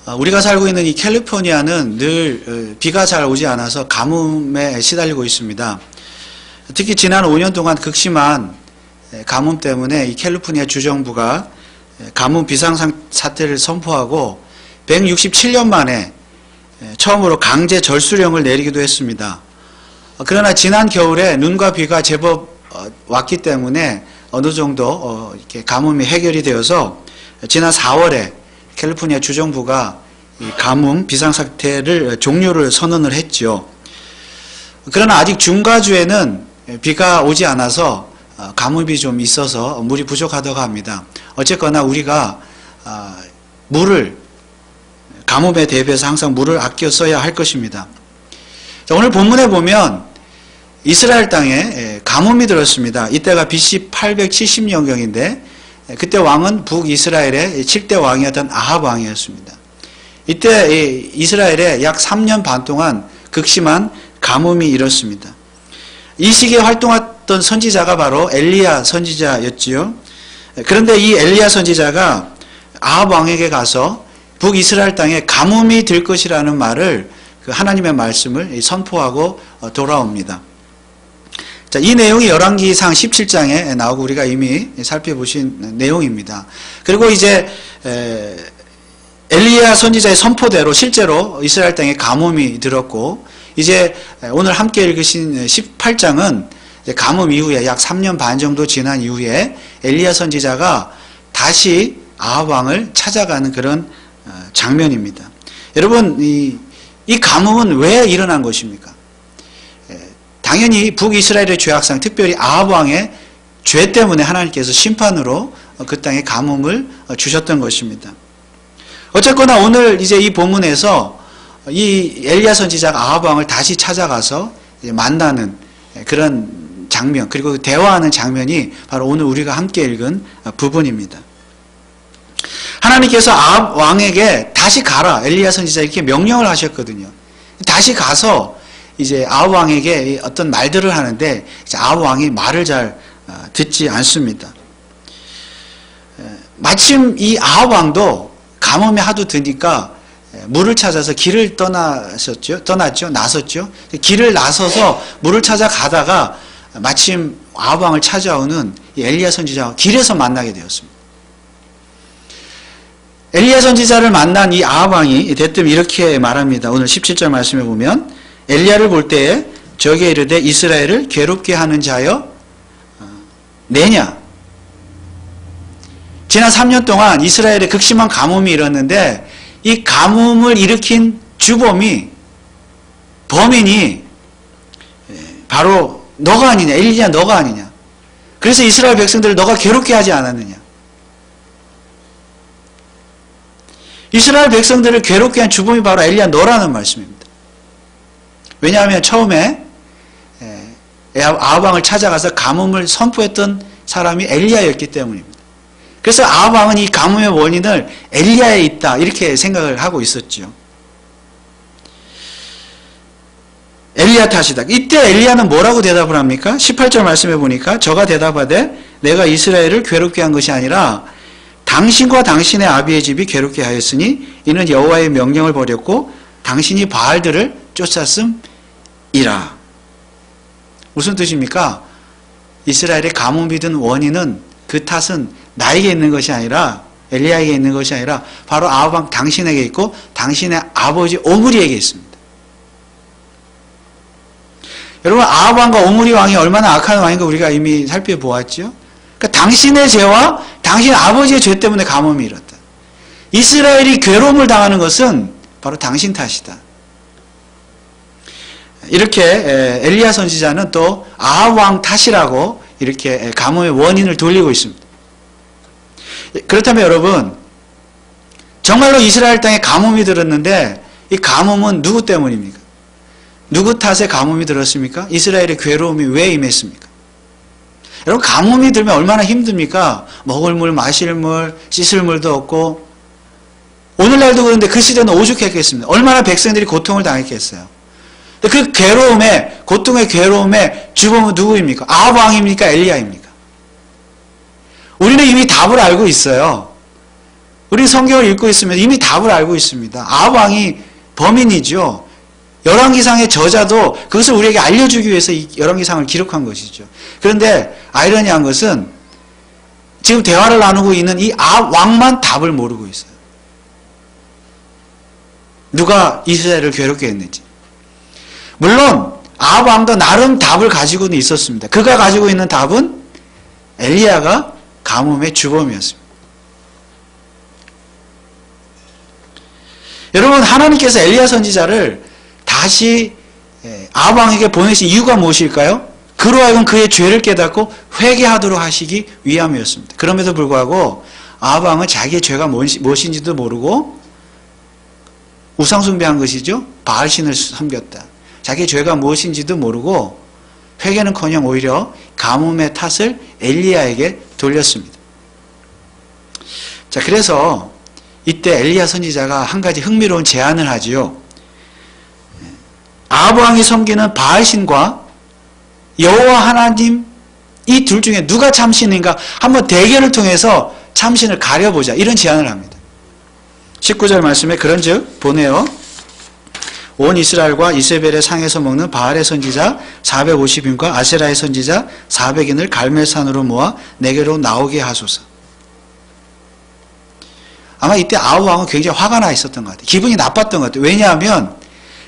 우리가 살고 있는 이 캘리포니아는 늘 비가 잘 오지 않아서 가뭄에 시달리고 있습니다. 특히 지난 5년 동안 극심한 가뭄 때문에 이 캘리포니아 주정부가 가뭄 비상사태를 선포하고 167년 만에 처음으로 강제 절수령을 내리기도 했습니다. 그러나 지난 겨울에 눈과 비가 제법 왔기 때문에 어느 정도 이렇게 가뭄이 해결이 되어서 지난 4월에 캘리포니아 주정부가 이 가뭄 비상사태를 종료를 선언을 했죠. 그러나 아직 중과주에는 비가 오지 않아서 가뭄이 좀 있어서 물이 부족하다고 합니다. 어쨌거나 우리가 물을 가뭄에 대비해서 항상 물을 아껴 써야 할 것입니다. 자, 오늘 본문에 보면 이스라엘 땅에 가뭄이 들었습니다. 이때가 BC 870년경인데 그때 왕은 북이스라엘의 7대 왕이었던 아합 왕이었습니다. 이때 이스라엘에 약 3년 반 동안 극심한 가뭄이 일었습니다. 이 시기에 활동했던 선지자가 바로 엘리야 선지자였지요. 그런데 이 엘리야 선지자가 아합 왕에게 가서 북이스라엘 땅에 가뭄이 들 것이라는 말을 그 하나님의 말씀을 선포하고 돌아옵니다. 자, 이 내용이 열왕기상 17장에 나오고 우리가 이미 살펴보신 내용입니다. 그리고 이제 엘리야 선지자의 선포대로 실제로 이스라엘 땅에 가뭄이 들었고 이제 오늘 함께 읽으신 18장은 가뭄 이후에 약 3년 반 정도 지난 이후에 엘리야 선지자가 다시 아합 왕을 찾아가는 그런 장면입니다. 여러분, 이 가뭄은 왜 일어난 것입니까? 당연히 북이스라엘의 죄악상, 특별히 아합 왕의 죄 때문에 하나님께서 심판으로 그 땅에 가뭄을 주셨던 것입니다. 어쨌거나 오늘 이제 이 본문에서 이 엘리야 선지자가 아합 왕을 다시 찾아가서 만나는 그런 장면, 그리고 대화하는 장면이 바로 오늘 우리가 함께 읽은 부분입니다. 하나님께서 아합 왕에게 다시 가라, 엘리야 선지자 이렇게 명령을 하셨거든요. 다시 가서 이제 아합 왕에게 어떤 말들을 하는데 이제 아합 왕이 말을 잘 듣지 않습니다. 마침 이 아합 왕도 가뭄이 하도 드니까 물을 찾아서 길을 나섰죠. 길을 나서서 물을 찾아 가다가 마침 아합 왕을 찾아오는 엘리야 선지자와 길에서 만나게 되었습니다. 엘리야 선지자를 만난 이 아합 왕이 대뜸 이렇게 말합니다. 오늘 17절 말씀에 보면 엘리야를 볼 때에 저게 이르되 이스라엘을 괴롭게 하는 자여 내냐. 지난 3년 동안 이스라엘에 극심한 가뭄이 일었는데 이 가뭄을 일으킨 범인이 바로 너가 아니냐, 엘리야 너가 아니냐. 그래서 이스라엘 백성들을 너가 괴롭게 하지 않았느냐. 이스라엘 백성들을 괴롭게 한 주범이 바로 엘리야 너라는 말씀입니다. 왜냐하면 처음에 아합 왕을 찾아가서 가뭄을 선포했던 사람이 엘리야였기 때문입니다. 그래서 아합 왕은 이 가뭄의 원인을 엘리야에 있다 이렇게 생각을 하고 있었죠. 엘리야 탓이다. 이때 엘리야는 뭐라고 대답을 합니까? 18절 말씀해 보니까 저가 대답하되 내가 이스라엘을 괴롭게 한 것이 아니라 당신과 당신의 아비의 집이 괴롭게 하였으니 이는 여호와의 명령을 버렸고 당신이 바알들을 쫓았음이라. 무슨 뜻입니까? 이스라엘의 가뭄이 든 원인은 그 탓은 나에게 있는 것이 아니라 엘리야에게 있는 것이 아니라 바로 아합 왕 당신에게 있고 당신의 아버지 오므리에게 있습니다. 여러분, 아합 왕과 오므리 왕이 얼마나 악한 왕인가 우리가 이미 살펴보았죠. 그러니까 당신의 죄와 당신 아버지의 죄 때문에 가뭄이 일었다. 이스라엘이 괴로움을 당하는 것은 바로 당신 탓이다. 이렇게 엘리야 선지자는 또 아합 왕 탓이라고 이렇게 가뭄의 원인을 돌리고 있습니다. 그렇다면 여러분, 정말로 이스라엘 땅에 가뭄이 들었는데 이 가뭄은 누구 때문입니까? 누구 탓에 가뭄이 들었습니까? 이스라엘의 괴로움이 왜 임했습니까? 여러분, 가뭄이 들면 얼마나 힘듭니까? 먹을 물, 마실 물, 씻을 물도 없고, 오늘날도 그런데 그 시대는 오죽했겠습니다. 얼마나 백성들이 고통을 당했겠어요. 그 괴로움에, 고통의 괴로움에 주범은 누구입니까? 아합 왕입니까? 엘리야입니까? 우리는 이미 답을 알고 있어요. 우리 성경을 읽고 있으면 이미 답을 알고 있습니다. 아합 왕이 범인이죠. 열왕기상의 저자도 그것을 우리에게 알려주기 위해서 이 열왕기상을 기록한 것이죠. 그런데 아이러니한 것은 지금 대화를 나누고 있는 이 아합 왕만 답을 모르고 있어요. 누가 이스라엘을 괴롭게 했는지. 물론 아합 왕도 나름 답을 가지고는 있었습니다. 그가 가지고 있는 답은 엘리야가 가뭄의 주범이었습니다. 여러분, 하나님께서 엘리야 선지자를 다시 아합 왕에게 보내신 이유가 무엇일까요? 그로 하여금 그의 죄를 깨닫고 회개하도록 하시기 위함이었습니다. 그럼에도 불구하고 아합 왕은 자기의 죄가 무엇인지도 모르고 우상 숭배한 것이죠. 바알신을 섬겼다. 자기의 죄가 무엇인지도 모르고 회개는커녕 오히려 가뭄의 탓을 엘리야에게 돌렸습니다. 자, 그래서 이때 엘리야 선지자가 한 가지 흥미로운 제안을 하지요. 아합 왕이 섬기는 바알신과 여호와 하나님 이 둘 중에 누가 참신인가 한번 대결을 통해서 참신을 가려보자, 이런 제안을 합니다. 19절 말씀에 그런즉 보내어 온 이스라엘과 이세벨의 상에서 먹는 바알의 선지자 450인과 아세라의 선지자 400인을 갈멜산으로 모아 내게로 나오게 하소서. 아마 이때 아합 왕은 굉장히 화가 나 있었던 것 같아요. 기분이 나빴던 것 같아요. 왜냐하면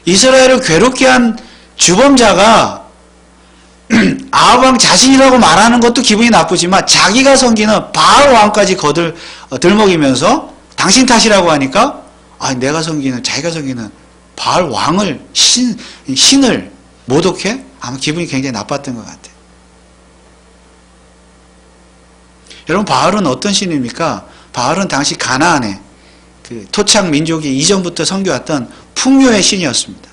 이스라엘을 괴롭게 한 주범자가 아합 왕 자신이라고 말하는 것도 기분이 나쁘지만 자기가 섬기는 바알 왕까지 들먹이면서 당신 탓이라고 하니까 내가 섬기는, 자기가 섬기는 바알 왕을 신을 모독해? 아마 기분이 굉장히 나빴던 것 같아요. 여러분, 바알은 어떤 신입니까? 바알은 당시 가나안의 그 토착 민족이 이전부터 섬겨왔던 풍요의 신이었습니다.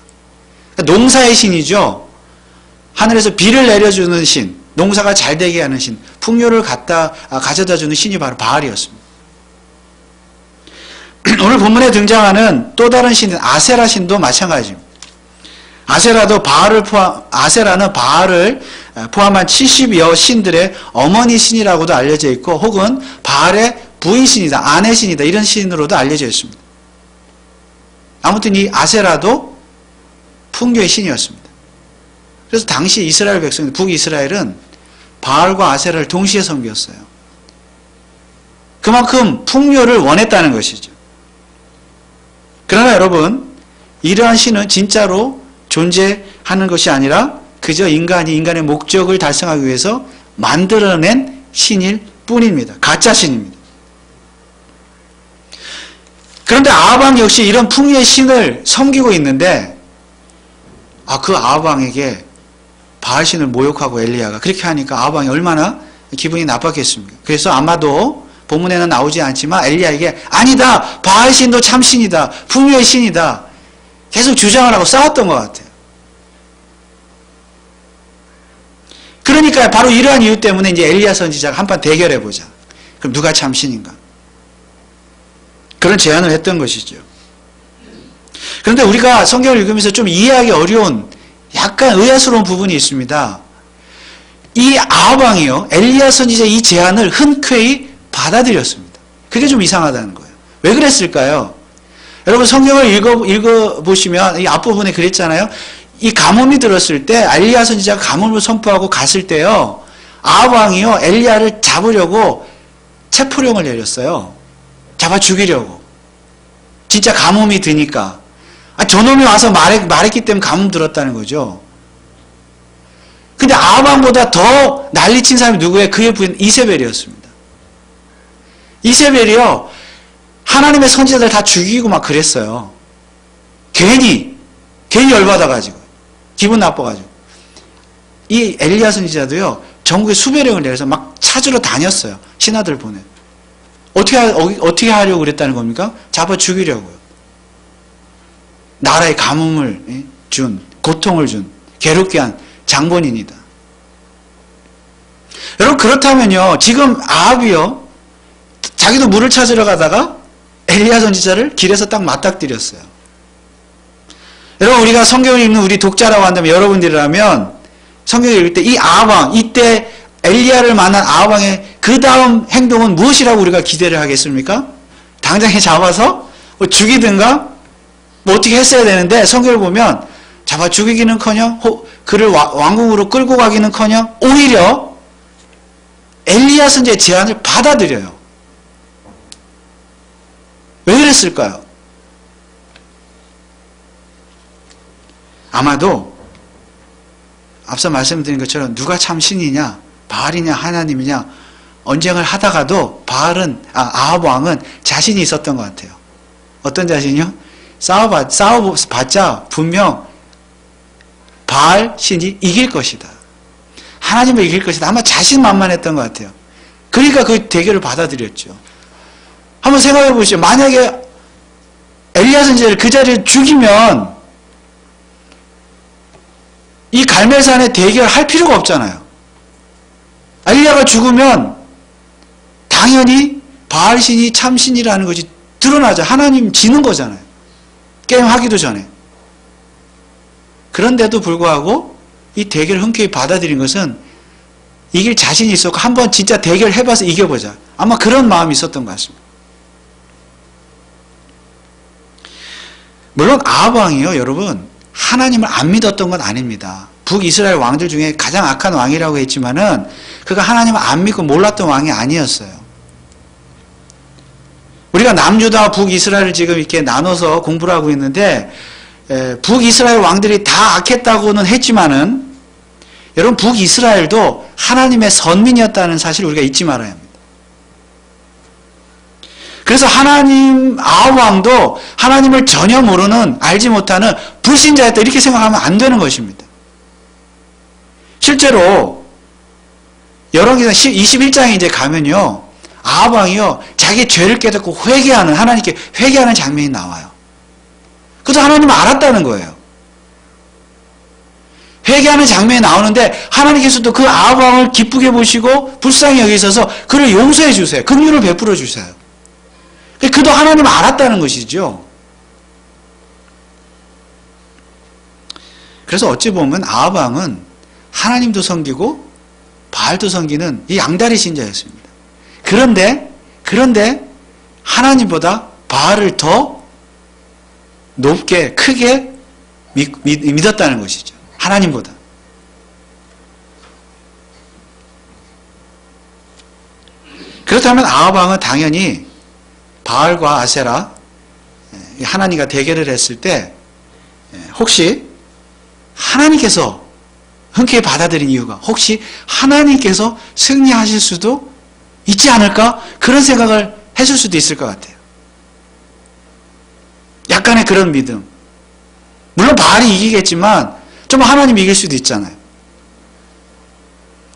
농사의 신이죠. 하늘에서 비를 내려주는 신, 농사가 잘 되게 하는 신, 풍요를 가져다 주는 신이 바로 바알이었습니다. 오늘 본문에 등장하는 또 다른 신인 아세라 신도 마찬가지입니다. 아세라는 바알을 포함한 70여 신들의 어머니 신이라고도 알려져 있고, 혹은 바알의 부인 신이다, 아내 신이다, 이런 신으로도 알려져 있습니다. 아무튼 이 아세라도 풍요의 신이었습니다. 그래서 당시 이스라엘 백성, 북이스라엘은 바알과 아세라를 동시에 섬겼어요. 그만큼 풍요를 원했다는 것이죠. 그러나 여러분, 이러한 신은 진짜로 존재하는 것이 아니라 그저 인간이 인간의 목적을 달성하기 위해서 만들어낸 신일 뿐입니다. 가짜 신입니다. 그런데 아합 왕 역시 이런 풍요의 신을 섬기고 있는데, 그 아합 왕에게 바알 신을 모욕하고 엘리야가 그렇게 하니까 아합 왕이 얼마나 기분이 나빴겠습니까? 그래서 아마도 본문에는 나오지 않지만 엘리야에게 아니다, 바알 신도 참 신이다, 풍요의 신이다, 계속 주장을 하고 싸웠던 것 같아요. 그러니까 바로 이러한 이유 때문에 이제 엘리야 선지자가 한판 대결해 보자. 그럼 누가 참 신인가? 그런 제안을 했던 것이죠. 그런데 우리가 성경을 읽으면서 좀 이해하기 어려운 약간 의아스러운 부분이 있습니다. 이 아합 왕이요, 엘리야 선지자 이 제안을 흔쾌히 받아들였습니다. 그게 좀 이상하다는 거예요. 왜 그랬을까요? 여러분, 성경을 읽어보시면 이 앞부분에 그랬잖아요. 이 가뭄이 들었을 때 엘리야 선지자가 가뭄을 선포하고 갔을 때요, 아합 왕이요, 엘리야를 잡으려고 체포령을 내렸어요. 잡아 죽이려고. 진짜 가뭄이 드니까. 저놈이 와서 말했기 때문에 가뭄 들었다는 거죠. 근데 아합 왕보다 더 난리친 사람이 누구예요? 그의 부인 이세벨이었습니다. 이세벨이요, 하나님의 선지자들 다 죽이고 막 그랬어요. 괜히 열받아가지고, 기분 나빠가지고. 이 엘리야 선지자도요, 전국에 수배령을 내려서 막 찾으러 다녔어요. 신하들 보내. 어떻게 하려고 그랬다는 겁니까? 잡아 죽이려고요. 나라에 가뭄을 준, 고통을 준, 괴롭게 한 장본인이다. 여러분, 그렇다면요, 지금 아합이요, 자기도 물을 찾으러 가다가 엘리야 선지자를 길에서 딱 맞닥뜨렸어요. 여러분, 우리가 성경을 읽는 우리 독자라고 한다면, 여러분들이라면 성경을 읽을 때 이 아합 왕, 이때 엘리야를 만난 아합 왕의 그 다음 행동은 무엇이라고 우리가 기대를 하겠습니까? 당장에 잡아서 뭐 죽이든가 뭐 어떻게 했어야 되는데 성경을 보면 잡아 죽이기는커녕 그를 왕궁으로 끌고 가기는커녕 오히려 엘리야 선지의 제안을 받아들여요. 왜 그랬을까요? 아마도 앞서 말씀드린 것처럼 누가 참 신이냐, 바알이냐, 하나님이냐 언쟁을 하다가도 아합 왕은 자신이 있었던 것 같아요. 어떤 자신이요? 싸워봤자 분명 바알 신이 이길 것이다. 하나님을 이길 것이다. 아마 자신만만했던 것 같아요. 그러니까 그 대결을 받아들였죠. 한번 생각해 보시죠. 만약에 엘리야 선지자를 그 자리에 죽이면 이 갈멜산의 대결할 필요가 없잖아요. 엘리야가 죽으면 당연히 바알 신이 참 신이라는 것이 드러나죠. 하나님 지는 거잖아요. 게임 하기도 전에. 그런데도 불구하고 이 대결을 흔쾌히 받아들인 것은 이길 자신이 있었고 한번 진짜 대결해봐서 이겨보자. 아마 그런 마음이 있었던 것 같습니다. 물론 아합 왕이요, 여러분, 하나님을 안 믿었던 건 아닙니다. 북이스라엘 왕들 중에 가장 악한 왕이라고 했지만은 그가 하나님을 안 믿고 몰랐던 왕이 아니었어요. 우리가 남유다와 북이스라엘을 지금 이렇게 나눠서 공부를 하고 있는데 북이스라엘 왕들이 다 악했다고는 했지만은 여러분 북이스라엘도 하나님의 선민이었다는 사실을 우리가 잊지 말아야 합니다. 그래서 아합 왕도 하나님을 전혀 모르는 알지 못하는 불신자였다 이렇게 생각하면 안 되는 것입니다. 실제로 열왕기상 21장에 이제 가면요, 아합 왕이요 자기 죄를 깨닫고 회개하는, 하나님께 회개하는 장면이 나와요. 그래서 하나님을 알았다는 거예요. 회개하는 장면이 나오는데 하나님께서도 그 아합 왕을 기쁘게 보시고 불쌍히 여기셔서 그를 용서해 주세요. 긍휼을 베풀어 주세요. 그도 하나님을 알았다는 것이죠. 그래서 어찌 보면 아합 왕은 하나님도 섬기고 바알도 섬기는 이 양다리 신자였습니다. 그런데 하나님보다 바알을 더 높게 크게 믿었다는 것이죠. 하나님보다. 그렇다면 아합 왕은 당연히 바알과 아세라 하나님과 대결을 했을 때 혹시 하나님께서 흔쾌히 받아들인 이유가 혹시 하나님께서 승리하실 수도 있지 않을까? 그런 생각을 했을 수도 있을 것 같아요. 약간의 그런 믿음. 물론 바알이 이기겠지만 좀 하나님이 이길 수도 있잖아요.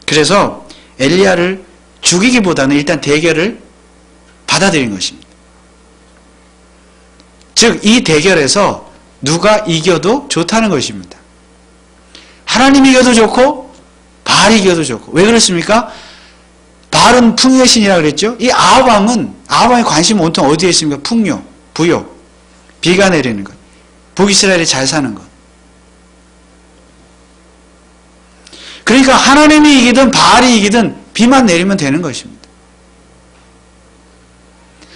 그래서 엘리야를 죽이기보다는 일단 대결을 받아들인 것입니다. 즉 이 대결에서 누가 이겨도 좋다는 것입니다. 하나님이 이겨도 좋고 바알이 이겨도 좋고. 왜 그렇습니까? 바알은 풍요의 신이라고 그랬죠. 이 아합 왕의 관심은 온통 어디에 있습니까? 풍요, 부요, 비가 내리는 것, 북이스라엘이 잘 사는 것. 그러니까 하나님이 이기든 바알이 이기든 비만 내리면 되는 것입니다.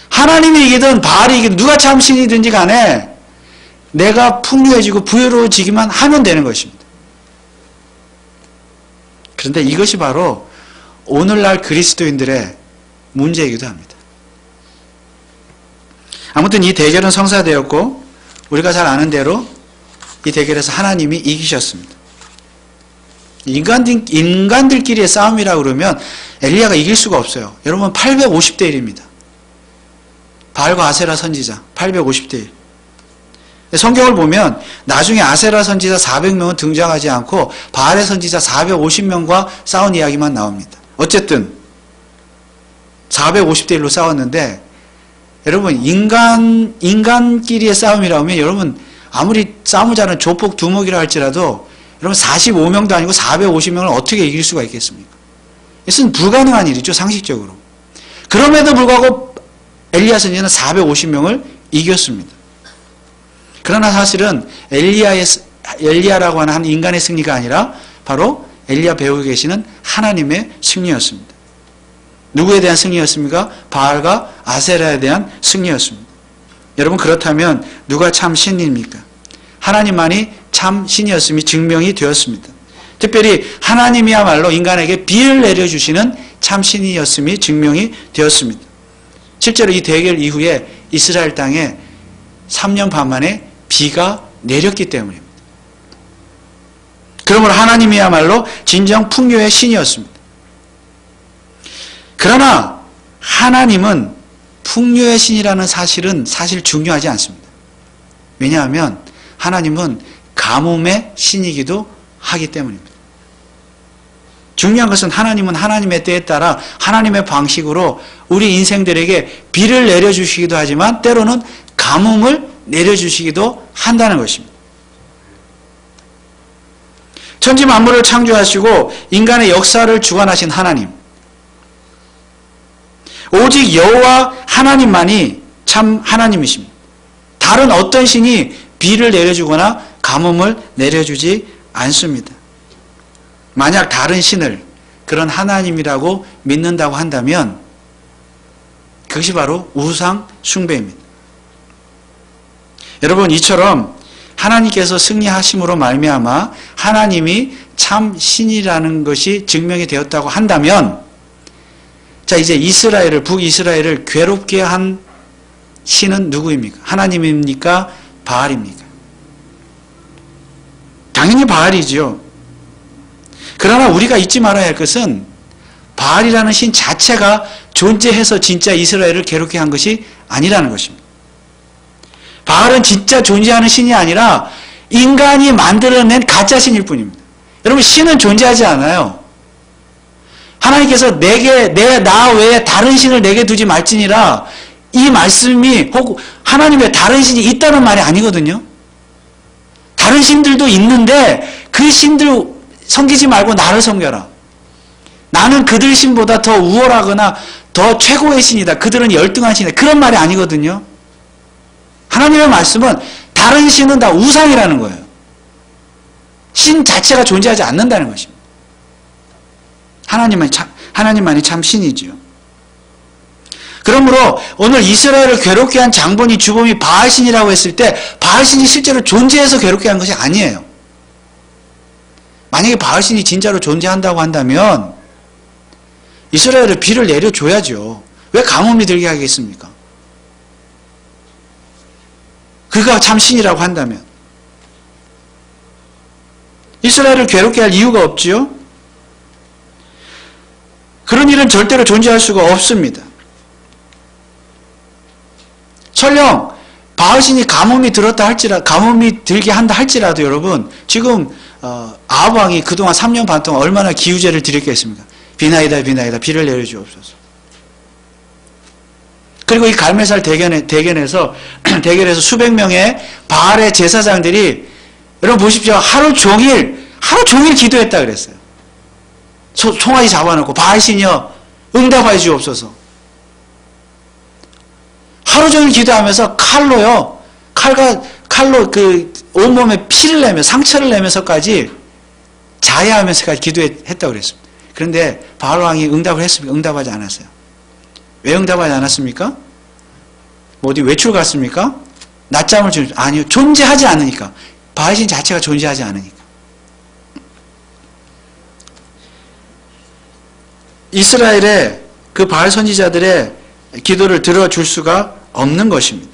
하나님이 이기든 바알이 이기든 누가 참 신이든지 간에 내가 풍요해지고 부유로워지기만 하면 되는 것입니다. 그런데 이것이 바로 오늘날 그리스도인들의 문제이기도 합니다. 아무튼 이 대결은 성사되었고 우리가 잘 아는 대로 이 대결에서 하나님이 이기셨습니다. 인간들끼리의 싸움이라고 그러면 엘리야가 이길 수가 없어요. 여러분 850대 1입니다. 바알과 아세라 선지자 850대 1. 성경을 보면 나중에 아세라 선지자 400명은 등장하지 않고 바알의 선지자 450명과 싸운 이야기만 나옵니다. 어쨌든 450대 1로 싸웠는데 여러분 인간끼리의 싸움이라면 여러분 아무리 싸움을 잘하는 조폭 두목이라 할지라도 여러분 45명도 아니고 450명을 어떻게 이길 수가 있겠습니까? 이것은 불가능한 일이죠, 상식적으로. 그럼에도 불구하고 엘리야 선지자는 450명을 이겼습니다. 그러나 사실은 엘리야라고 하는 한 인간의 승리가 아니라 바로 엘리야 배우에 계시는 하나님의 승리였습니다. 누구에 대한 승리였습니까? 바알과 아세라에 대한 승리였습니다. 여러분, 그렇다면 누가 참 신입니까? 하나님만이 참 신이었음이 증명이 되었습니다. 특별히 하나님이야말로 인간에게 비를 내려주시는 참 신이었음이 증명이 되었습니다. 실제로 이 대결 이후에 이스라엘 땅에 3년 반 만에 비가 내렸기 때문입니다. 그러므로 하나님이야말로 진정 풍요의 신이었습니다. 그러나 하나님은 풍요의 신이라는 사실은 사실 중요하지 않습니다. 왜냐하면 하나님은 가뭄의 신이기도 하기 때문입니다. 중요한 것은 하나님은 하나님의 때에 따라 하나님의 방식으로 우리 인생들에게 비를 내려주시기도 하지만 때로는 가뭄을 내려주시기도 한다는 것입니다. 천지 만물을 창조하시고 인간의 역사를 주관하신 하나님, 오직 여호와 하나님만이 참 하나님이십니다. 다른 어떤 신이 비를 내려주거나 가뭄을 내려주지 않습니다. 만약 다른 신을 그런 하나님이라고 믿는다고 한다면 그것이 바로 우상 숭배입니다. 여러분, 이처럼 하나님께서 승리하심으로 말미암아 하나님이 참 신이라는 것이 증명이 되었다고 한다면, 자, 이제 북이스라엘을 괴롭게 한 신은 누구입니까? 하나님입니까? 바알입니까? 당연히 바알이지요. 그러나 우리가 잊지 말아야 할 것은 바알이라는 신 자체가 존재해서 진짜 이스라엘을 괴롭게 한 것이 아니라는 것입니다. 바알은 진짜 존재하는 신이 아니라 인간이 만들어낸 가짜 신일 뿐입니다. 여러분, 신은 존재하지 않아요. 하나님께서 나 외에 다른 신을 내게 두지 말지니라, 이 말씀이 혹 하나님의 다른 신이 있다는 말이 아니거든요. 다른 신들도 있는데 그 신들 섬기지 말고 나를 섬겨라. 나는 그들 신보다 더 우월하거나 더 최고의 신이다. 그들은 열등한 신이다. 그런 말이 아니거든요. 하나님의 말씀은 다른 신은 다 우상이라는 거예요. 신 자체가 존재하지 않는다는 것입니다. 하나님만이 참 신이지요. 그러므로 오늘 이스라엘을 괴롭게 한 장본이 주범이 바알신이라고 했을 때 바알신이 실제로 존재해서 괴롭게 한 것이 아니에요. 만약에 바알신이 진짜로 존재한다고 한다면 이스라엘에 비를 내려줘야죠. 왜 가뭄이 들게 하겠습니까? 그가 참 신이라고 한다면 이스라엘을 괴롭게 할 이유가 없지요. 그런 일은 절대로 존재할 수가 없습니다. 설령 바알신이 가뭄이 들게 한다 할지라도 여러분, 지금 아합 왕이 그동안 3년 반 동안 얼마나 기우제를 드렸겠습니까? 비나이다 비를 내려주옵소서. 그리고 이 갈멜살 대견에서 수백 명의 바알의 제사장들이, 여러분 보십시오, 하루 종일 기도했다 그랬어요. 송아지 잡아놓고 바알신이여 응답하여 주옵소서. 하루 종일 기도하면서 칼로 그 온몸에 피를 내며 상처를 내면서까지 자해하면서까지 기도했다고 그랬습니다. 그런데 바알 왕이 응답을 했습니까? 응답하지 않았어요. 왜 응답하지 않았습니까? 뭐 어디 외출 갔습니까? 낮잠을 아니요. 존재하지 않으니까. 바알신 자체가 존재하지 않으니까. 이스라엘의 그 바알 선지자들의 기도를 들어줄 수가 없는 것입니다.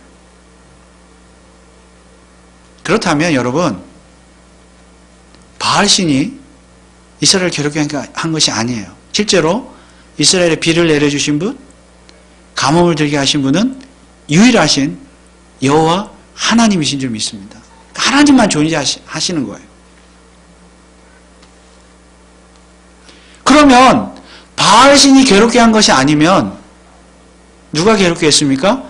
그렇다면 여러분, 바알신이 이스라엘을 괴롭게 한 것이 아니에요. 실제로 이스라엘에 비를 내려주신 분, 가뭄을 들게 하신 분은 유일하신 여호와 하나님이신 줄 믿습니다. 하나님만 존재하시는 거예요. 그러면 바알신이 괴롭게 한 것이 아니면 누가 괴롭게 했습니까?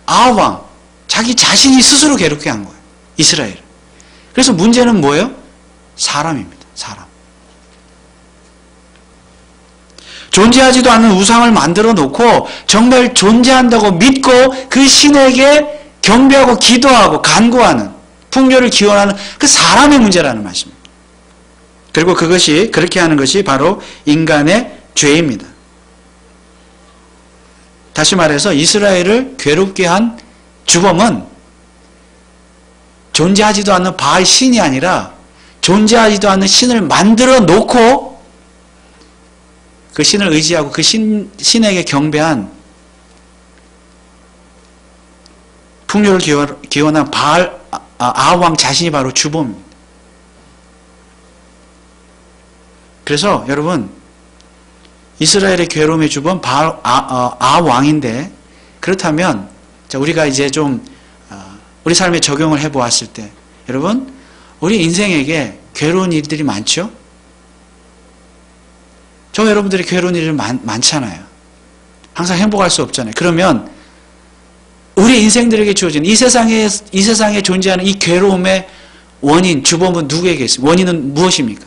아합 왕, 자기 자신이 스스로 괴롭게 한 거예요. 이스라엘. 그래서 문제는 뭐예요? 사람입니다. 사람. 존재하지도 않는 우상을 만들어 놓고 정말 존재한다고 믿고 그 신에게 경배하고 기도하고 간구하는, 풍요를 기원하는 그 사람의 문제라는 말씀입니다. 그리고 그렇게 하는 것이 바로 인간의 죄입니다. 다시 말해서 이스라엘을 괴롭게 한 주범은 존재하지도 않는 바알 신이 아니라 존재하지도 않는 신을 만들어 놓고 그 신을 의지하고 그 신에게 경배한 풍요를 기원한 바알 아왕 자신이 바로 주범입니다. 그래서 여러분, 이스라엘의 괴로움의 주범 바알 아왕인데, 그렇다면 자, 우리가 이제 좀 우리 삶에 적용을 해보았을 때, 여러분, 우리 인생에게 괴로운 일들이 많죠? 저 여러분들이 괴로운 일이 많잖아요. 항상 행복할 수 없잖아요. 그러면 우리 인생들에게 주어진 이 세상에 존재하는 이 괴로움의 원인, 주범은 누구에게 있습니까? 원인은 무엇입니까?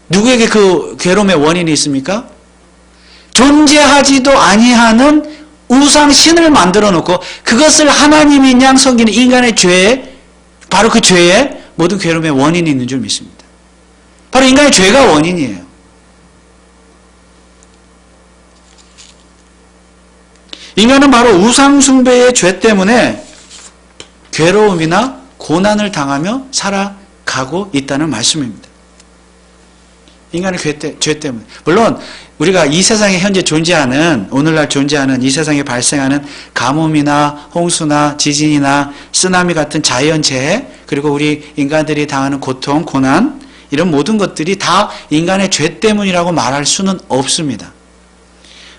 누구에게 그 괴로움의 원인이 있습니까? 존재하지도 아니하는 우상신을 만들어 놓고 그것을 하나님인 양 섬기는 인간의 죄에, 바로 그 죄에 모든 괴로움의 원인이 있는 줄 믿습니다. 바로 인간의 죄가 원인이에요. 인간은 바로 우상숭배의 죄 때문에 괴로움이나 고난을 당하며 살아가고 있다는 말씀입니다. 인간의 죄 때문에. 물론 우리가 이 세상에 현재 존재하는, 오늘날 존재하는 이 세상에 발생하는 가뭄이나 홍수나 지진이나 쓰나미 같은 자연재해, 그리고 우리 인간들이 당하는 고통, 고난, 이런 모든 것들이 다 인간의 죄 때문이라고 말할 수는 없습니다.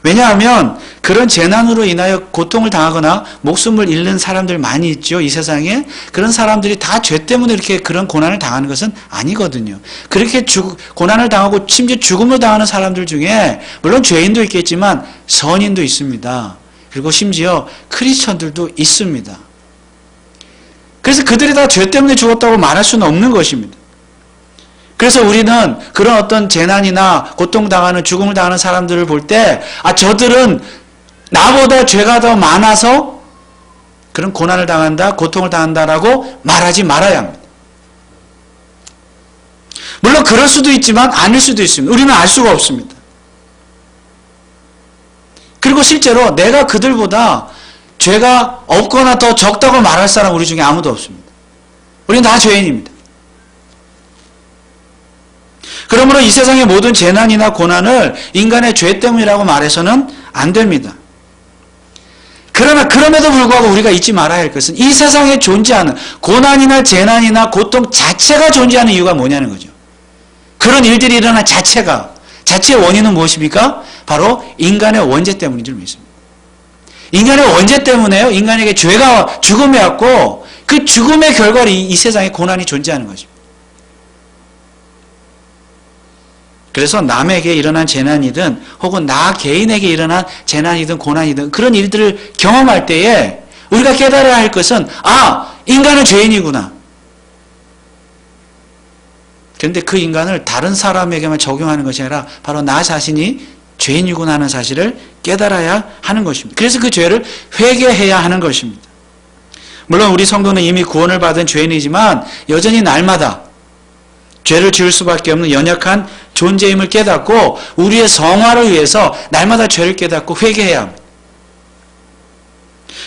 왜냐하면 그런 재난으로 인하여 고통을 당하거나 목숨을 잃는 사람들 많이 있죠. 이 세상에. 그런 사람들이 다 죄 때문에 이렇게 그런 고난을 당하는 것은 아니거든요. 그렇게 고난을 당하고 심지어 죽음을 당하는 사람들 중에 물론 죄인도 있겠지만 선인도 있습니다. 그리고 심지어 크리스천들도 있습니다. 그래서 그들이 다 죄 때문에 죽었다고 말할 수는 없는 것입니다. 그래서 우리는 그런 어떤 재난이나 고통당하는, 죽음을 당하는 사람들을 볼 때, 저들은 나보다 죄가 더 많아서 그런 고난을 당한다, 고통을 당한다라고 말하지 말아야 합니다. 물론 그럴 수도 있지만 아닐 수도 있습니다. 우리는 알 수가 없습니다. 그리고 실제로 내가 그들보다 죄가 없거나 더 적다고 말할 사람 우리 중에 아무도 없습니다. 우리는 다 죄인입니다. 그러므로 이 세상의 모든 재난이나 고난을 인간의 죄 때문이라고 말해서는 안 됩니다. 그러나 그럼에도 불구하고 우리가 잊지 말아야 할 것은 이 세상에 존재하는 고난이나 재난이나 고통 자체가 존재하는 이유가 뭐냐는 거죠. 그런 일들이 일어난 자체의 원인은 무엇입니까? 바로 인간의 원죄 때문인 줄 믿습니다. 인간의 원죄 때문에요. 인간에게 죄가 죽음이 왔고 그 죽음의 결과로 이 세상에 고난이 존재하는 거죠. 그래서 남에게 일어난 재난이든 혹은 나 개인에게 일어난 재난이든 고난이든 그런 일들을 경험할 때에 우리가 깨달아야 할 것은 인간은 죄인이구나. 그런데 그 인간을 다른 사람에게만 적용하는 것이 아니라 바로 나 자신이 죄인이구나 하는 사실을 깨달아야 하는 것입니다. 그래서 그 죄를 회개해야 하는 것입니다. 물론 우리 성도는 이미 구원을 받은 죄인이지만 여전히 날마다 죄를 지을 수밖에 없는 연약한 존재임을 깨닫고 우리의 성화를 위해서 날마다 죄를 깨닫고 회개해야 합니다.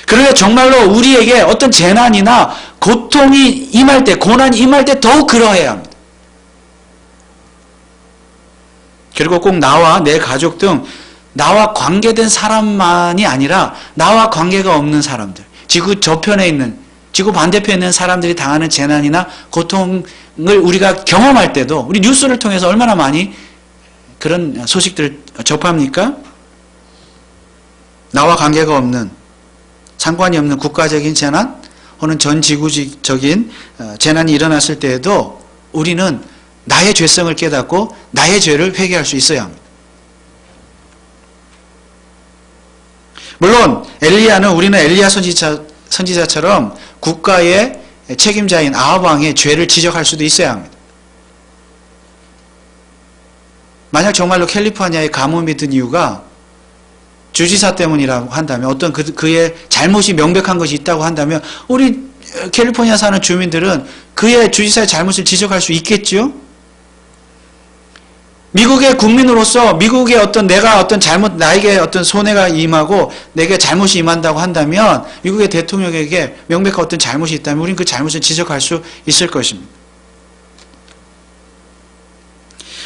그러나 정말로 우리에게 어떤 재난이나 고통이 임할 때, 고난이 임할 때 더욱 그러해야 합니다. 그리고 꼭 나와 내 가족 등 나와 관계된 사람만이 아니라 나와 관계가 없는 사람들, 지구 저편에 있는, 지구 반대편에 있는 사람들이 당하는 재난이나 고통을 우리가 경험할 때도 우리 뉴스를 통해서 얼마나 많이 그런 소식들을 접합니까? 나와 관계가 없는, 상관이 없는 국가적인 재난 혹은 전 지구적인 재난이 일어났을 때에도 우리는 나의 죄성을 깨닫고 나의 죄를 회개할 수 있어야 합니다. 물론 우리는 엘리야 선지자처럼 국가의 책임자인 아합 왕의 죄를 지적할 수도 있어야 합니다. 만약 정말로 캘리포니아에 가뭄이 든 이유가 주지사 때문이라고 한다면, 어떤 그의 잘못이 명백한 것이 있다고 한다면 우리 캘리포니아 사는 주민들은 그의 주지사의 잘못을 지적할 수 있겠죠? 미국의 국민으로서 미국의 어떤 내가 어떤 잘못, 나에게 어떤 손해가 임하고 내게 잘못이 임한다고 한다면 미국의 대통령에게 명백한 어떤 잘못이 있다면 우리는 그 잘못을 지적할 수 있을 것입니다.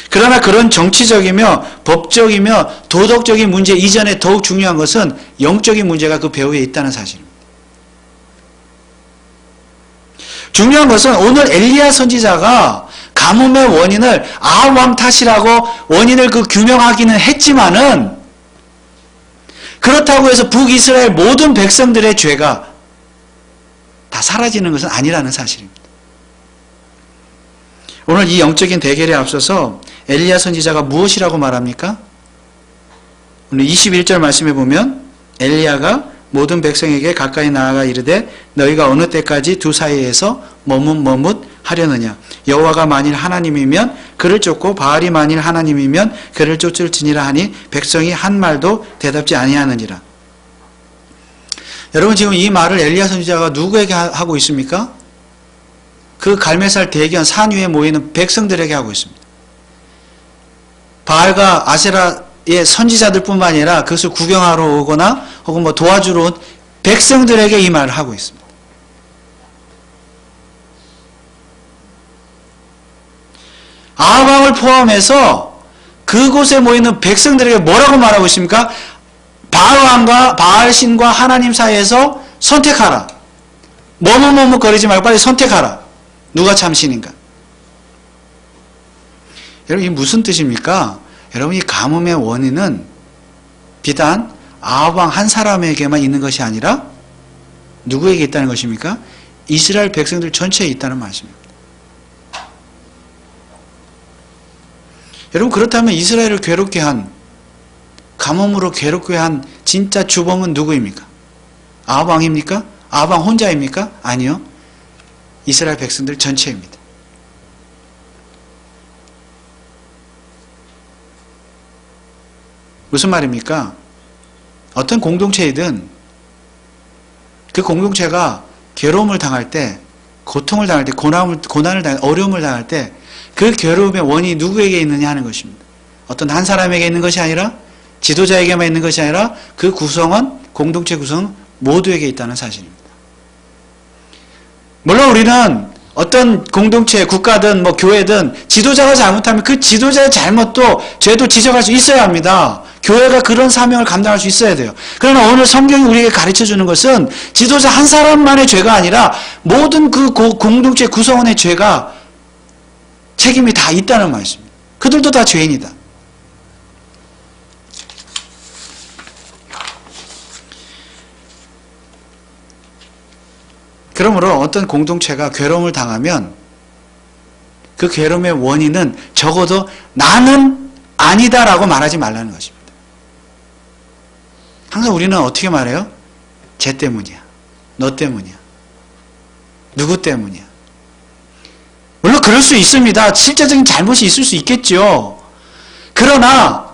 그러나 그런 정치적이며 법적이며 도덕적인 문제 이전에 더욱 중요한 것은 영적인 문제가 그 배후에 있다는 사실입니다. 중요한 것은 오늘 엘리야 선지자가 가뭄의 원인을 아합 왕 탓이라고 원인을 규명하기는 했지만은 그렇다고 해서 북이스라엘 모든 백성들의 죄가 다 사라지는 것은 아니라는 사실입니다. 오늘 이 영적인 대결에 앞서서 엘리야 선지자가 무엇이라고 말합니까? 오늘 21절 말씀해 보면 엘리야가 모든 백성에게 가까이 나아가 이르되 너희가 어느 때까지 두 사이에서 머뭇하려느냐 여호와가 만일 하나님이면 그를 쫓고 바알이 만일 하나님이면 그를 쫓을지니라 하니 백성이 한 말도 대답지 아니하느니라. 여러분 지금 이 말을 엘리야 선지자가 누구에게 하고 있습니까? 그 갈멜살 대견 산 위에 모이는 백성들에게 하고 있습니다. 바알과 아세라의 선지자들 뿐만 아니라 그것을 구경하러 오거나 혹은 도와주러 온 백성들에게 이 말을 하고 있습니다. 아합 왕을 포함해서 그곳에 모이는 백성들에게 뭐라고 말하고 있습니까? 바알 왕과 바알 신과 하나님 사이에서 선택하라. 머뭇거리지 말고 빨리 선택하라. 누가 참신인가? 여러분 이게 무슨 뜻입니까? 여러분 이 가뭄의 원인은 비단 아합 왕 한 사람에게만 있는 것이 아니라 누구에게 있다는 것입니까? 이스라엘 백성들 전체에 있다는 말씀입니다. 여러분 그렇다면 이스라엘을 괴롭게 한 가뭄으로 괴롭게 한 진짜 주범은 누구입니까? 아합 왕입니까? 아합 왕 혼자입니까? 아니요. 이스라엘 백성들 전체입니다. 무슨 말입니까? 어떤 공동체이든 그 공동체가 괴로움을 당할 때, 고통을 당할 때, 고난을 당할 때, 어려움을 당할 때 그 괴로움의 원인이 누구에게 있느냐 하는 것입니다. 어떤 한 사람에게 있는 것이 아니라 지도자에게만 있는 것이 아니라 그 구성원, 공동체 구성 모두에게 있다는 사실입니다. 물론 우리는 어떤 공동체, 국가든 교회든 지도자가 잘못하면 그 지도자의 잘못도 죄도 지적할 수 있어야 합니다. 교회가 그런 사명을 감당할 수 있어야 돼요. 그러나 오늘 성경이 우리에게 가르쳐주는 것은 지도자 한 사람만의 죄가 아니라 모든 그 공동체 구성원의 죄가 책임이 다 있다는 말씀입니다. 그들도 다 죄인이다. 그러므로 어떤 공동체가 괴로움을 당하면 그 괴로움의 원인은 적어도 나는 아니다라고 말하지 말라는 것입니다. 항상 우리는 어떻게 말해요? 쟤 때문이야. 너 때문이야. 누구 때문이야. 물론 그럴 수 있습니다. 실제적인 잘못이 있을 수 있겠죠. 그러나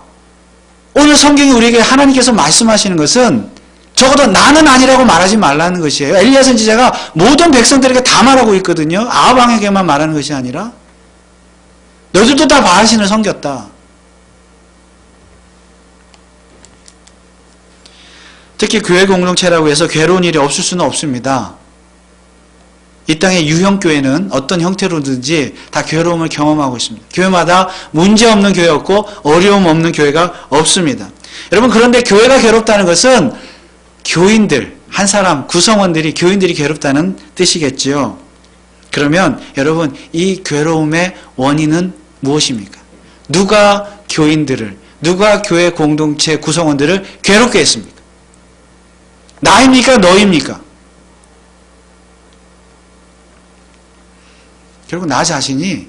오늘 성경이 우리에게 하나님께서 말씀하시는 것은 적어도 나는 아니라고 말하지 말라는 것이에요. 엘리야 선지자가 모든 백성들에게 다 말하고 있거든요. 아합 왕에게만 말하는 것이 아니라 너희들도 다 바알 신을 섬겼다. 특히 교회 공동체라고 해서 괴로운 일이 없을 수는 없습니다. 이 땅의 유형교회는 어떤 형태로든지 다 괴로움을 경험하고 있습니다. 교회마다 문제없는 교회 없고 어려움 없는 교회가 없습니다. 여러분 그런데 교회가 괴롭다는 것은 교인들, 한 사람, 구성원들이, 교인들이 괴롭다는 뜻이겠지요. 그러면 여러분 이 괴로움의 원인은 무엇입니까? 누가 교인들을, 누가 교회 공동체 구성원들을 괴롭게 했습니까? 나입니까? 너입니까? 결국 나 자신이,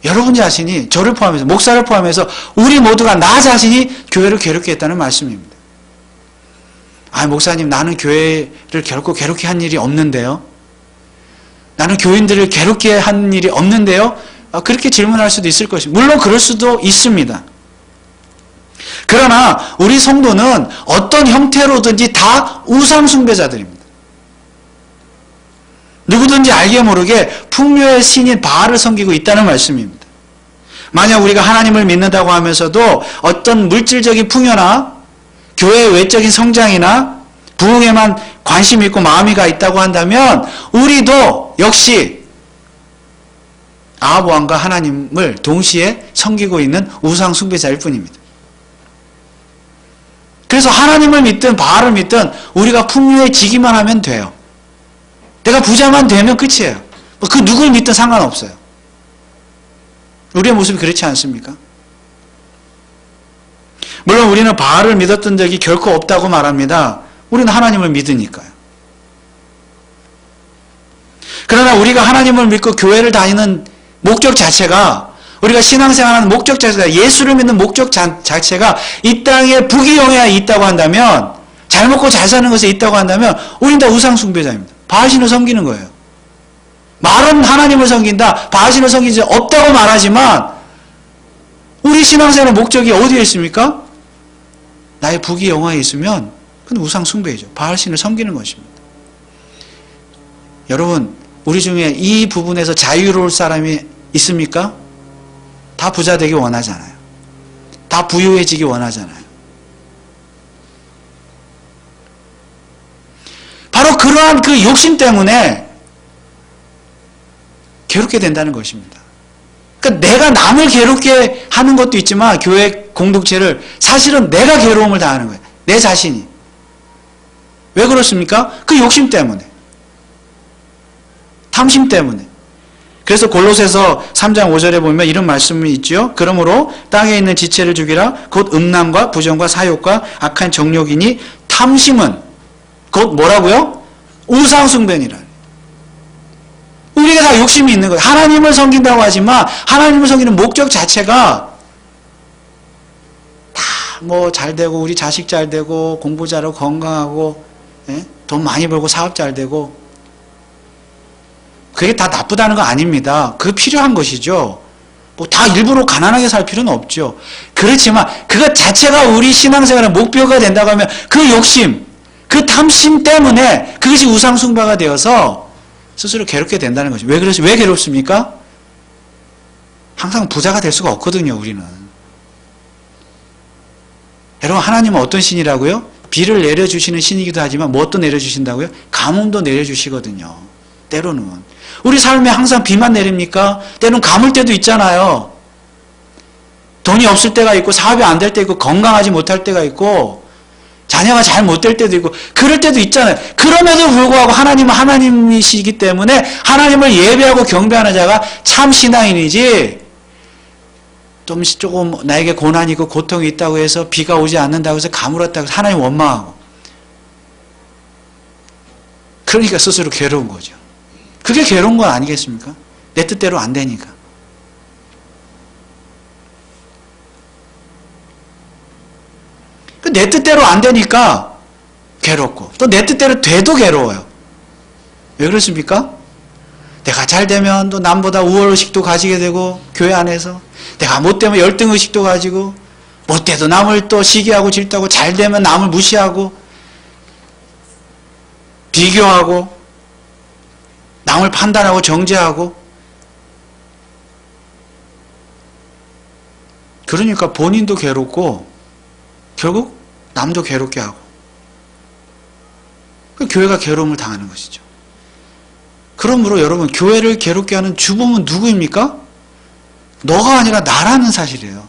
여러분 자신이, 저를 포함해서, 목사를 포함해서 우리 모두가 나 자신이 교회를 괴롭게 했다는 말씀입니다. 아, 목사님, 나는 교회를 결코 괴롭게 한 일이 없는데요. 나는 교인들을 괴롭게 한 일이 없는데요. 그렇게 질문할 수도 있을 것입니다. 물론 그럴 수도 있습니다. 그러나 우리 성도는 어떤 형태로든지 다 우상 숭배자들입니다. 누구든지 알게 모르게 풍요의 신인 바알을 섬기고 있다는 말씀입니다. 만약 우리가 하나님을 믿는다고 하면서도 어떤 물질적인 풍요나 교회의 외적인 성장이나 부흥에만 관심이 있고 마음이 가 있다고 한다면 우리도 역시 아합 왕과 하나님을 동시에 섬기고 있는 우상 숭배자일 뿐입니다. 그래서 하나님을 믿든 바알을 믿든 우리가 풍요해지기만 하면 돼요. 내가 부자만 되면 끝이에요. 그 누굴 믿든 상관없어요. 우리의 모습이 그렇지 않습니까? 물론 우리는 바알을 믿었던 적이 결코 없다고 말합니다. 우리는 하나님을 믿으니까요. 그러나 우리가 하나님을 믿고 교회를 다니는 목적 자체가, 우리가 신앙생활하는 목적 자체가, 예수를 믿는 목적 자체가 이 땅에 부귀영화에 있다고 한다면, 잘 먹고 잘 사는 것에 있다고 한다면 우리는 다 우상 숭배자입니다. 바알신을 섬기는 거예요. 말은 하나님을 섬긴다, 바알신을 섬긴 적 없다고 말하지만 우리 신앙생활의 목적이 어디에 있습니까? 나의 부귀영화에 있으면 그건 우상 숭배이죠. 바알신을 섬기는 것입니다. 여러분, 우리 중에 이 부분에서 자유로울 사람이 있습니까? 다 부자 되기 원하잖아요. 다 부유해지기 원하잖아요. 바로 그러한 그 욕심 때문에 괴롭게 된다는 것입니다. 그러니까 내가 남을 괴롭게 하는 것도 있지만 교회 공동체를 사실은 내가 괴로움을 당하는 거예요. 내 자신이. 왜 그렇습니까? 그 욕심 때문에. 탐심 때문에. 그래서 골로새서 3장 5절에 보면 이런 말씀이 있죠. 그러므로 땅에 있는 지체를 죽이라. 곧 음란과 부정과 사욕과 악한 정욕이니 탐심은 곧 뭐라고요? 우상숭배니라. 우리가 다 욕심이 있는 거예요. 하나님을 섬긴다고 하지만 하나님을 섬기는 목적 자체가 다 뭐 잘되고 우리 자식 잘되고 공부 잘하고 건강하고 돈 많이 벌고 사업 잘되고, 그게 다 나쁘다는 거 아닙니다. 그게 필요한 것이죠. 뭐 다 일부러 가난하게 살 필요는 없죠. 그렇지만 그것 자체가 우리 신앙생활의 목표가 된다고 하면 그 욕심, 그 탐심 때문에 그것이 우상숭배가 되어서 스스로 괴롭게 된다는 거죠. 왜 괴롭습니까? 항상 부자가 될 수가 없거든요, 우리는. 여러분, 하나님은 어떤 신이라고요? 비를 내려주시는 신이기도 하지만 뭐 또 내려주신다고요? 가뭄도 내려주시거든요. 때로는. 우리 삶에 항상 비만 내립니까? 때로는 가물 때도 있잖아요. 돈이 없을 때가 있고 사업이 안 될 때 있고 건강하지 못할 때가 있고 자녀가 잘 못 될 때도 있고 그럴 때도 있잖아요. 그럼에도 불구하고 하나님은 하나님이시기 때문에 하나님을 예배하고 경배하는 자가 참 신앙인이지, 조금 나에게 고난이 있고 고통이 있다고 해서 비가 오지 않는다고 해서 가물었다고 해서 하나님 원망하고, 그러니까 스스로 괴로운 거죠. 그게 괴로운 건 아니겠습니까? 내 뜻대로 안 되니까. 내 뜻대로 안 되니까 괴롭고, 또 내 뜻대로 돼도 괴로워요. 왜 그렇습니까? 내가 잘 되면 또 남보다 우월의식도 가지게 되고, 교회 안에서 내가 못되면 열등의식도 가지고, 못돼도 남을 또 시기하고 질투하고, 잘 되면 남을 무시하고 비교하고 남을 판단하고 정죄하고, 그러니까 본인도 괴롭고 결국 남도 괴롭게 하고, 교회가 괴로움을 당하는 것이죠. 그러므로 여러분, 교회를 괴롭게 하는 주범은 누구입니까? 너가 아니라 나라는 사실이에요.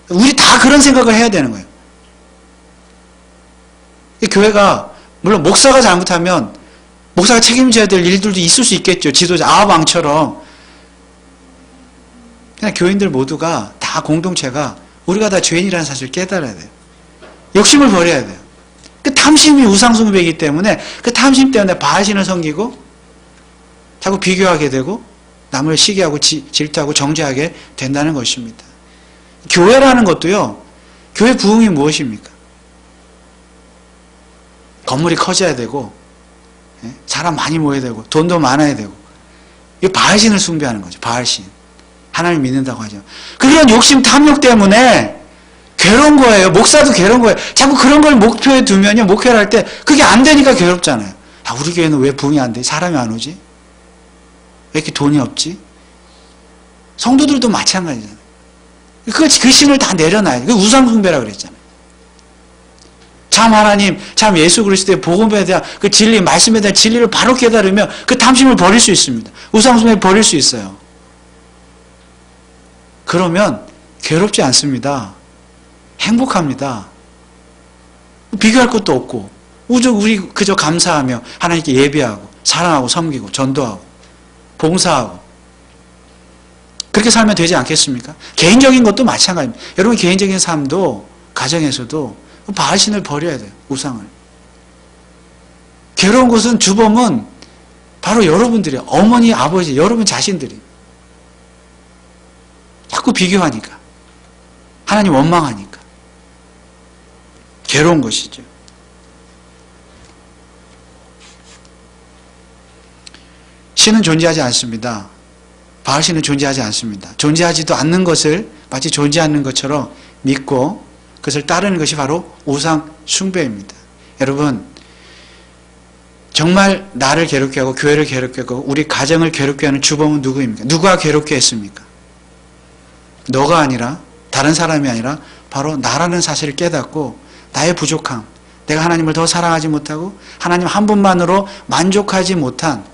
우리 다 그런 생각을 해야 되는 거예요. 교회가, 물론 목사가 잘못하면 목사가 책임져야 될 일들도 있을 수 있겠죠. 지도자 아합 왕처럼. 그냥 교인들 모두가 다 공동체가 우리가 다 죄인이라는 사실을 깨달아야 돼요. 욕심을 버려야 돼요. 그 탐심이 우상숭배이기 때문에 그 탐심 때문에 바알신을 섬기고 자꾸 비교하게 되고 남을 시기하고 질투하고 정죄하게 된다는 것입니다. 교회라는 것도요, 교회 부흥이 무엇입니까? 건물이 커져야 되고 사람 많이 모여야 되고 돈도 많아야 되고, 이 바알신을 숭배하는 거죠. 바알신. 하나님 믿는다고 하죠. 그런 욕심 탐욕 때문에 괴로운 거예요. 목사도 괴로운 거예요. 자꾸 그런 걸 목표에 두면요, 목회를 할 때 그게 안 되니까 괴롭잖아요. 아, 우리 교회는 왜 부흥이 안 돼? 사람이 안 오지? 왜 이렇게 돈이 없지? 성도들도 마찬가지잖아요. 그 신을 다 내려놔야 돼. 그 우상숭배라 그랬잖아요. 참 하나님, 참 예수 그리스도의 복음에 대한 그 진리, 말씀에 대한 진리를 바로 깨달으면 그 탐심을 버릴 수 있습니다. 우상숭배 버릴 수 있어요. 그러면 괴롭지 않습니다. 행복합니다. 비교할 것도 없고 우리 그저 감사하며 하나님께 예배하고 사랑하고 섬기고 전도하고 봉사하고 그렇게 살면 되지 않겠습니까? 개인적인 것도 마찬가지입니다. 여러분 개인적인 삶도 가정에서도 바알신을 버려야 돼요. 우상을. 괴로운 것은 주범은 바로 여러분들이에요. 어머니, 아버지, 여러분 자신들이. 자꾸 비교하니까. 하나님 원망하니까. 괴로운 것이죠. 신은 존재하지 않습니다. 바알신은 존재하지 않습니다. 존재하지도 않는 것을 마치 존재하는 것처럼 믿고 그것을 따르는 것이 바로 우상 숭배입니다. 여러분 정말 나를 괴롭게 하고 교회를 괴롭게 하고 우리 가정을 괴롭게 하는 주범은 누구입니까? 누가 괴롭게 했습니까? 너가 아니라 다른 사람이 아니라 바로 나라는 사실을 깨닫고 나의 부족함, 내가 하나님을 더 사랑하지 못하고 하나님 한 분만으로 만족하지 못한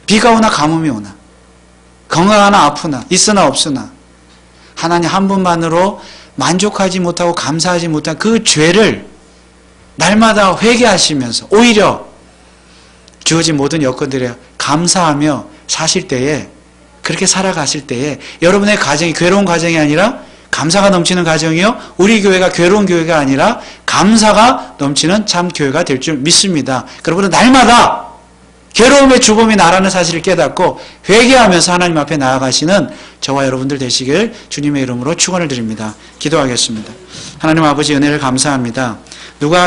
비가 오나 가뭄이 오나 건강하나 아프나 있으나 없으나 하나님 한 분만으로 만족하지 못하고 감사하지 못한 그 죄를 날마다 회개하시면서 오히려 주어진 모든 여건들에 감사하며 사실 때에 그렇게 살아가실 때에 여러분의 가정이 괴로운 가정이 아니라 감사가 넘치는 가정이요 우리 교회가 괴로운 교회가 아니라 감사가 넘치는 참 교회가 될 줄 믿습니다. 여러분은 날마다 괴로움의 주범이 나라는 사실을 깨닫고 회개하면서 하나님 앞에 나아가시는 저와 여러분들 되시길 주님의 이름으로 축원을 드립니다. 기도하겠습니다. 하나님 아버지 은혜를 감사합니다. 누가